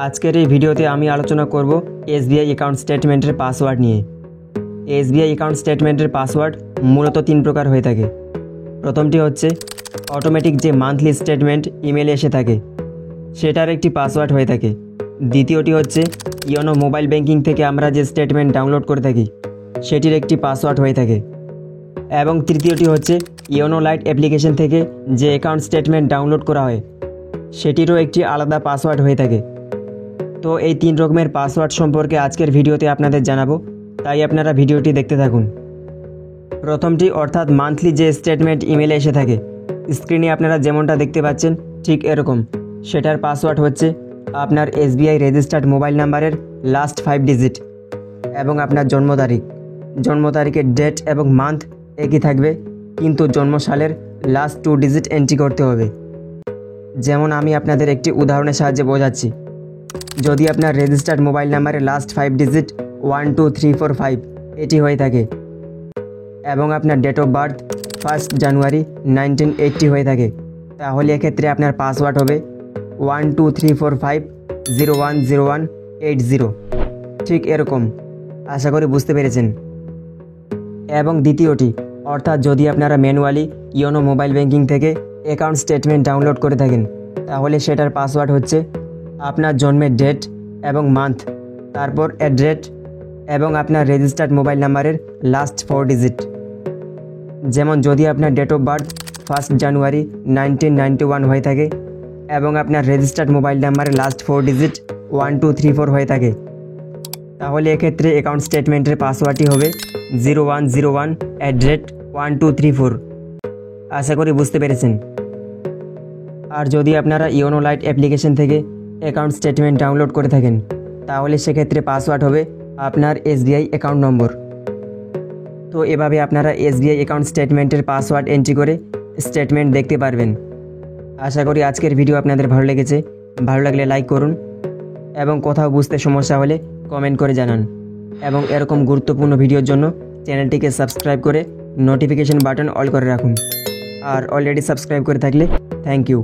আজকের এই ভিডিওতে আমি আলোচনা করব এসবিআই অ্যাকাউন্ট স্টেটমেন্টের পাসওয়ার্ড নিয়ে। এসবিআই অ্যাকাউন্ট স্টেটমেন্টের পাসওয়ার্ড মূলত 3 প্রকার হয়ে থাকে। প্রথমটি হচ্ছে অটোমেটিক যে মান্থলি স্টেটমেন্ট ইমেলে এসে থাকে সেটার একটি পাসওয়ার্ড হয়ে থাকে। দ্বিতীয়টি হচ্ছে ইওনো মোবাইল ব্যাংকিং থেকে আমরা যে স্টেটমেন্ট ডাউনলোড করে থাকি সেটির একটি পাসওয়ার্ড হয়ে থাকে। এবং তৃতীয়টি হচ্ছে ইওনো লাইট অ্যাপ্লিকেশন থেকে যে অ্যাকাউন্ট স্টেটমেন্ট ডাউনলোড করা হয় সেটিরও একটি আলাদা পাসওয়ার্ড হয়ে থাকে। তো এই 3 রকমের পাসওয়ার্ড সম্পর্কে আজকের ভিডিওতে আপনাদের জানাবো, তাই আপনারা ভিডিওটি দেখতে থাকুন। প্রথমটি অর্থাৎ মান্থলি যে স্টেটমেন্ট ইমেলে এসে থাকে, স্ক্রিনে আপনারা যেমনটা দেখতে পাচ্ছেন ঠিক এরকম, সেটার পাসওয়ার্ড হচ্ছে আপনার এসবিআই রেজিস্টার্ড মোবাইল নাম্বারের লাস্ট 5 ডিজিট এবং আপনার জন্ম তারিখের ডেট এবং মান্থ একই থাকবে, কিন্তু জন্মসালের লাস্ট 2 ডিজিট এন্ট্রি করতে হবে। যেমন আমি আপনাদের একটি উদাহরণের সাহায্যে বোঝাচ্ছি। যদি আপনার রেজিস্টার্ড মোবাইল নাম্বারের লাস্ট 5 ডিজিট 1 2 3 4 5 এটি হয়ে থাকে এবং আপনার ডেট অফ বার্থ 1 জানুয়ারি 1980 হয়ে থাকে, তাহলে এক্ষেত্রে আপনার পাসওয়ার্ড হবে 123450100180, ঠিক এরকম। আশা করি বুঝতে পেরেছেন। এবং দ্বিতীয়টি অর্থাৎ যদি আপনারা ম্যানুয়ালি ইওনো মোবাইল ব্যাংকিং থেকে অ্যাকাউন্ট স্টেটমেন্ট ডাউনলোড করে থাকেন, তাহলে সেটার পাসওয়ার্ড হচ্ছে আপনার জন্মের ডেট এবং মান্থ, তারপর অ্যাড্রেস এবং আপনার রেজিস্টার্ড মোবাইল নাম্বারের লাস্ট 4 ডিজিট। যেমন যদি আপনার ডেট অফ বার্থ 1 জানুয়ারি 1991 হয়ে থাকে এবং আপনার রেজিস্টার্ড মোবাইল নাম্বারের লাস্ট 4 ডিজিট 1234 হয়ে থাকে, তাহলে এক্ষেত্রে অ্যাকাউন্ট স্টেটমেন্টের পাসওয়ার্ডটি হবে 0101@1234। আশা করি বুঝতে পেরেছেন। আর যদি আপনারা ইওনো লাইট অ্যাপ্লিকেশন থেকে অ্যাকাউন্ট স্টেটমেন্ট ডাউনলোড করে থাকেন, তাহলে সেক্ষেত্রে পাসওয়ার্ড হবে আপনার এসবিআই অ্যাকাউন্ট নম্বর। তো এভাবে আপনারা এসবিআই অ্যাকাউন্ট স্টেটমেন্টের পাসওয়ার্ড এন্ট্রি করে স্টেটমেন্ট দেখতে পারবেন। আশা করি আজকের ভিডিও আপনাদের ভালো লেগেছে। ভালো লাগলে লাইক করুন এবং কোথাও বুঝতে সমস্যা হলে কমেন্ট করে জানান। এবং এরকম গুরুত্বপূর্ণ ভিডিওর জন্য চ্যানেলটিকে সাবস্ক্রাইব করে নোটিফিকেশন বাটন অল করে রাখুন। আর অলরেডি সাবস্ক্রাইব করে থাকলে থ্যাংক ইউ।